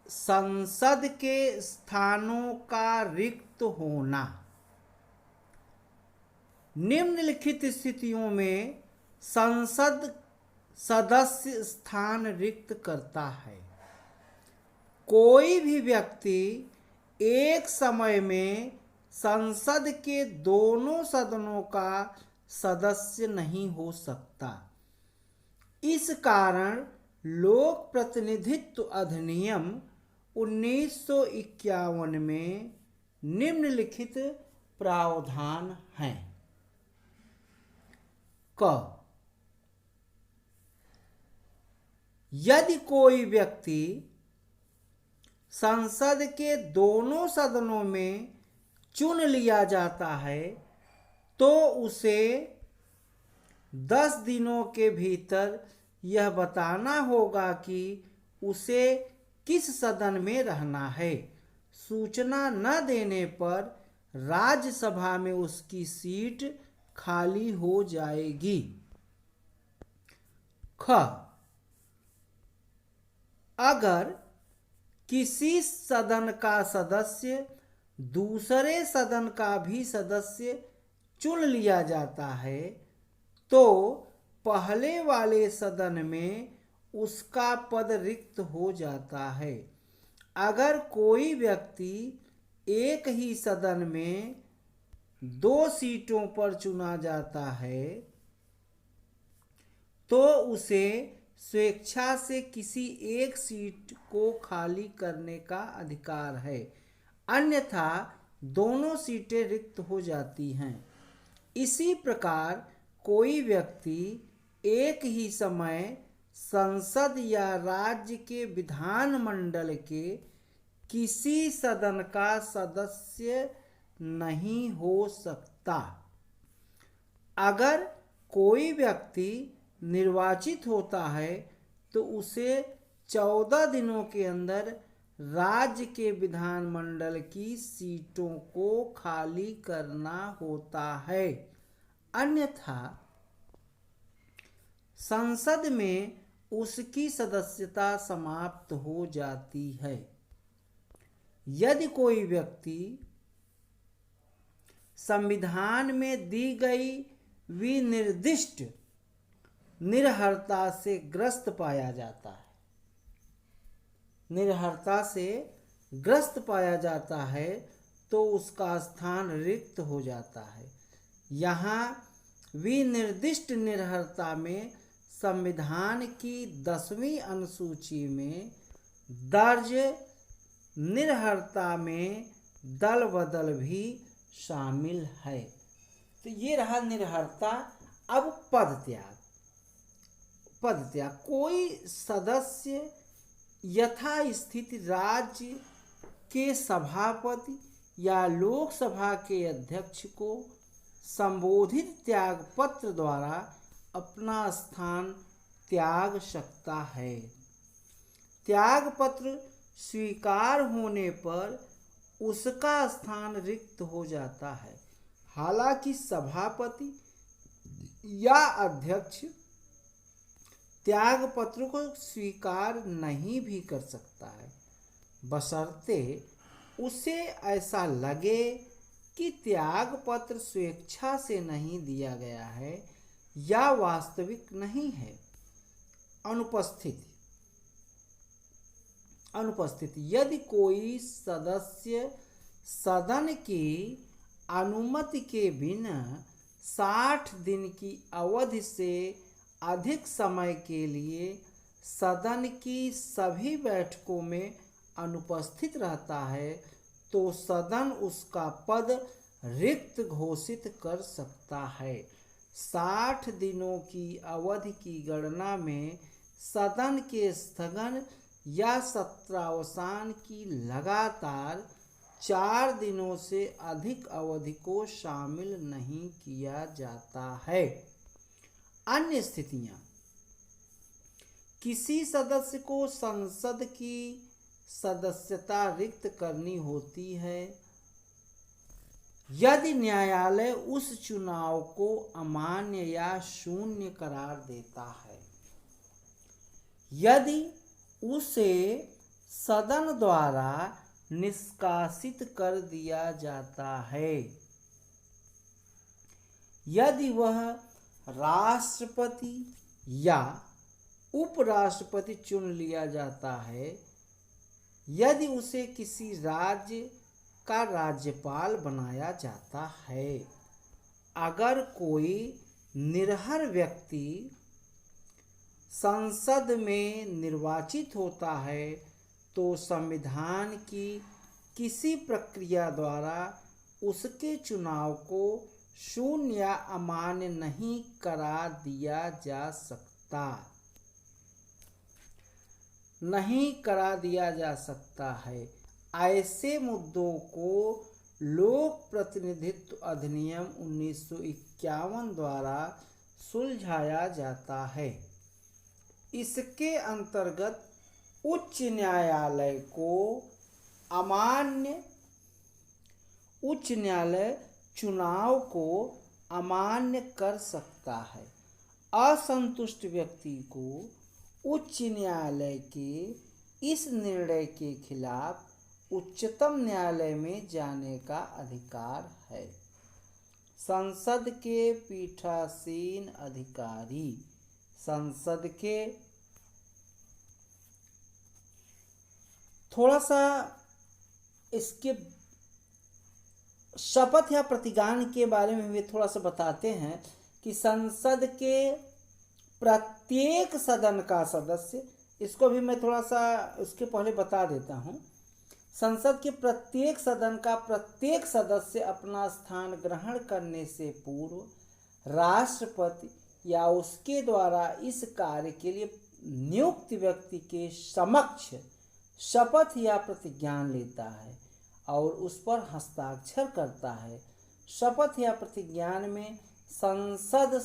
संसद के स्थानों का रिक्त होना। निम्नलिखित स्थितियों में संसद सदस्य स्थान रिक्त करता है। कोई भी व्यक्ति एक समय में संसद के दोनों सदनों का सदस्य नहीं हो सकता। इस कारण लोक प्रतिनिधित्व अधिनियम 1951 में निम्नलिखित प्रावधान हैं। क यदि कोई व्यक्ति संसद के दोनों सदनों में चुन लिया जाता है तो उसे 10 दिनों के भीतर यह बताना होगा कि उसे किस सदन में रहना है। सूचना न देने पर राज्यसभा में उसकी सीट खाली हो जाएगी। ख अगर किसी सदन का सदस्य दूसरे सदन का भी सदस्य चुन लिया जाता है तो पहले वाले सदन में उसका पद रिक्त हो जाता है। अगर कोई व्यक्ति एक ही सदन में 2 सीटों पर चुना जाता है तो उसे स्वेच्छा से किसी एक सीट को खाली करने का अधिकार है, अन्यथा दोनों सीटें रिक्त हो जाती हैं। इसी प्रकार कोई व्यक्ति एक ही समय संसद या राज्य के विधानमंडल के किसी सदन का सदस्य नहीं हो सकता। अगर कोई व्यक्ति निर्वाचित होता है तो उसे 14 दिनों के अंदर राज्य के विधानमंडल की सीटों को खाली करना होता है, अन्यथा संसद में उसकी सदस्यता समाप्त हो जाती है। यदि कोई व्यक्ति संविधान में दी गई विनिर्दिष्ट निर्हरता से ग्रस्त पाया जाता है, निर्हरता से ग्रस्त पाया जाता है तो उसका स्थान रिक्त हो जाता है। यहाँ विनिर्दिष्ट निर्हरता में संविधान की 10वीं अनुसूची में दर्ज निर्हरता में दल बदल भी शामिल है। तो ये रहा निर्हरता। अब पद त्याग। कोई सदस्य यथास्थिति राज्य के सभापति या लोकसभा के अध्यक्ष को संबोधित त्याग पत्र द्वारा अपना स्थान त्याग सकता है। त्याग पत्र स्वीकार होने पर उसका स्थान रिक्त हो जाता है। हालांकि सभापति या अध्यक्ष त्याग पत्र को स्वीकार नहीं भी कर सकता है, बशर्ते उसे ऐसा लगे कि त्याग पत्र स्वेच्छा से नहीं दिया गया है या वास्तविक नहीं है। अनुपस्थिति यदि कोई सदस्य सदन की अनुमति के बिना 60 दिन की अवधि से अधिक समय के लिए सदन की सभी बैठकों में अनुपस्थित रहता है तो सदन उसका पद रिक्त घोषित कर सकता है। 60 दिनों की अवधि की गणना में सदन के स्थगन या सत्रावसान की लगातार 4 दिनों से अधिक अवधि को शामिल नहीं किया जाता है। अन्य स्थितियां, किसी सदस्य को संसद की सदस्यता रिक्त करनी होती है यदि न्यायालय उस चुनाव को अमान्य या शून्य करार देता है। यदि उसे सदन द्वारा निष्कासित कर दिया जाता है। यदि वह राष्ट्रपति या उपराष्ट्रपति चुन लिया जाता है, यदि उसे किसी राज्य का राज्यपाल बनाया जाता है, अगर कोई निरहर व्यक्ति संसद में निर्वाचित होता है तो संविधान की किसी प्रक्रिया द्वारा उसके चुनाव को शून्य या अमान्य नहीं करा दिया जा सकता, है। ऐसे मुद्दों को लोक प्रतिनिधित्व अधिनियम 1951 द्वारा सुलझाया जाता है। इसके अंतर्गत उच्च न्यायालय चुनाव को अमान्य कर सकता है। असंतुष्ट व्यक्ति को उच्च न्यायालय के इस निर्णय के खिलाफ उच्चतम न्यायालय में जाने का अधिकार है। संसद के पीठासीन अधिकारी संसद के थोड़ा सा इसके शपथ या प्रतिज्ञान के बारे में वे थोड़ा सा बताते हैं कि संसद के प्रत्येक सदन का सदस्य, इसको भी मैं थोड़ा सा उसके पहले बता देता हूँ। संसद के प्रत्येक सदन का प्रत्येक सदस्य अपना स्थान ग्रहण करने से पूर्व राष्ट्रपति या उसके द्वारा इस कार्य के लिए नियुक्त व्यक्ति के समक्ष शपथ या प्रतिज्ञान लेता है और उस पर हस्ताक्षर करता है। शपथ या प्रतिज्ञान में संसद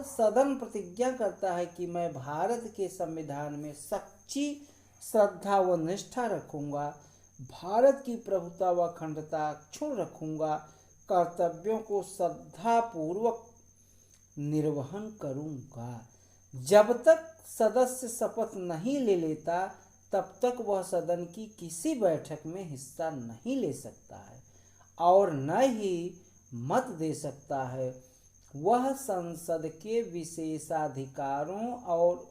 सदन प्रतिज्ञा करता है कि मैं भारत के संविधान में सच्ची श्रद्धा व निष्ठा रखूंगा, भारत की प्रभुता व अखंडता अक्षुण्ण रखूंगा, कर्तव्यों को श्रद्धापूर्वक निर्वहन करूंगा। जब तक सदस्य शपथ नहीं ले लेता तब तक वह सदन की किसी बैठक में हिस्सा नहीं ले सकता है और न ही मत दे सकता है। वह संसद के विशेषाधिकारों और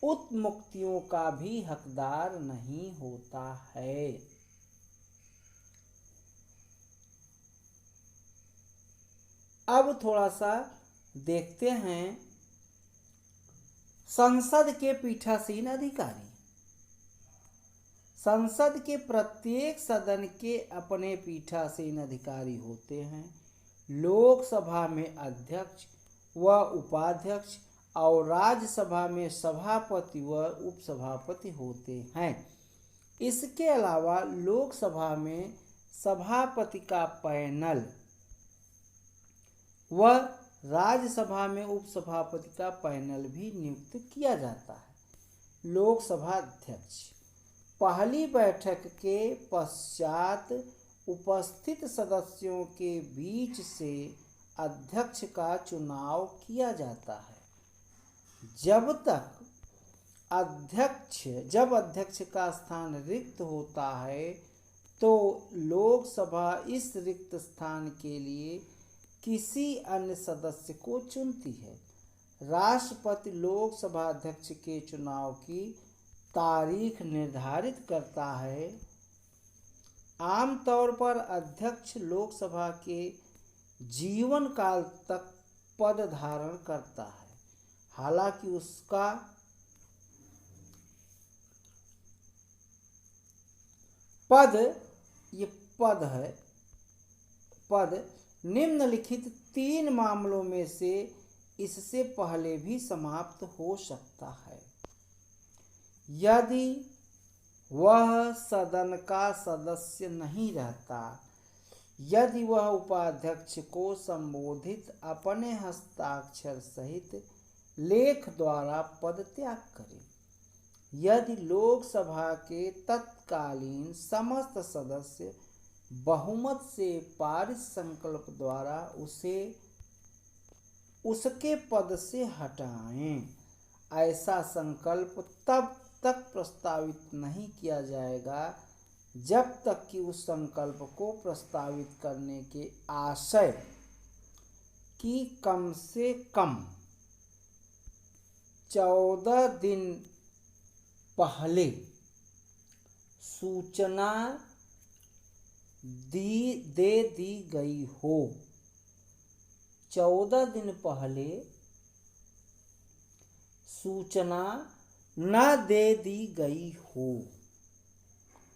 उत्मुक्तियों का भी हकदार नहीं होता है। अब थोड़ा सा देखते हैं संसद के पीठासीन अधिकारी। संसद के प्रत्येक सदन के अपने पीठासीन अधिकारी होते हैं। लोकसभा में अध्यक्ष व उपाध्यक्ष और राज्यसभा में सभापति व उपसभापति होते हैं। इसके अलावा लोकसभा में सभापति का पैनल व राज्यसभा में उपसभापति का पैनल भी नियुक्त किया जाता है। लोकसभा अध्यक्ष पहली बैठक के पश्चात उपस्थित सदस्यों के बीच से अध्यक्ष का चुनाव किया जाता है। जब अध्यक्ष का स्थान रिक्त होता है तो लोकसभा इस रिक्त स्थान के लिए किसी अन्य सदस्य को चुनती है। राष्ट्रपति लोकसभा अध्यक्ष के चुनाव की तारीख निर्धारित करता है। आमतौर पर अध्यक्ष लोकसभा के जीवन काल तक पद धारण करता है। हालांकि उसका पद निम्नलिखित 3 मामलों में से इससे पहले भी समाप्त हो सकता है। यदि वह सदन का सदस्य नहीं रहता, यदि वह उपाध्यक्ष को संबोधित अपने हस्ताक्षर सहित लेख द्वारा पद त्याग करे, यदि लोकसभा के तत्कालीन समस्त सदस्य बहुमत से पारित संकल्प द्वारा उसे उसके पद से हटाएं। ऐसा संकल्प तब तक प्रस्तावित नहीं किया जाएगा जब तक कि उस संकल्प को प्रस्तावित करने के आशय की कम से कम 14 दिन पहले सूचना दे दी गई हो। 14 दिन पहले सूचना न दे दी गई हो,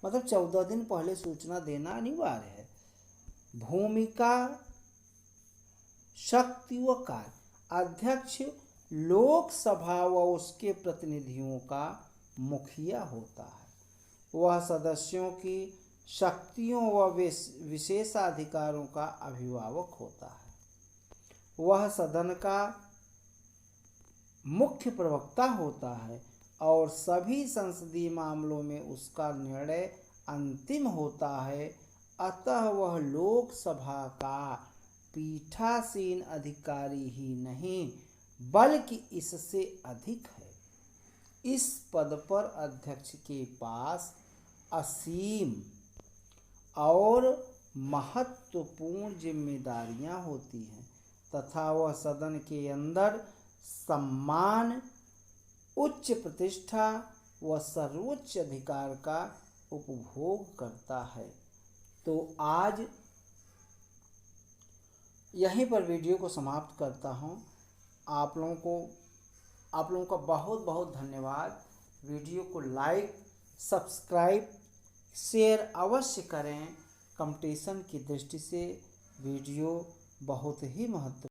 मतलब 14 दिन पहले सूचना देना अनिवार्य है। भूमिका, शक्ति व कार्य। अध्यक्ष लोकसभा व उसके प्रतिनिधियों का मुखिया होता है। वह सदस्यों की शक्तियों व विशेषाधिकारों का अभिभावक होता है। वह सदन का मुख्य प्रवक्ता होता है और सभी संसदीय मामलों में उसका निर्णय अंतिम होता है। अतः वह लोकसभा का पीठासीन अधिकारी ही नहीं बल्कि इससे अधिक है। इस पद पर अध्यक्ष के पास असीम और महत्वपूर्ण जिम्मेदारियां होती हैं तथा वह सदन के अंदर सम्मान, उच्च प्रतिष्ठा व सर्वोच्च अधिकार का उपभोग करता है। तो आज यहीं पर वीडियो को समाप्त करता हूँ। आप लोगों का बहुत बहुत धन्यवाद। वीडियो को लाइक, सब्सक्राइब, शेयर अवश्य करें। कंपटीशन की दृष्टि से वीडियो बहुत ही महत्वपूर्ण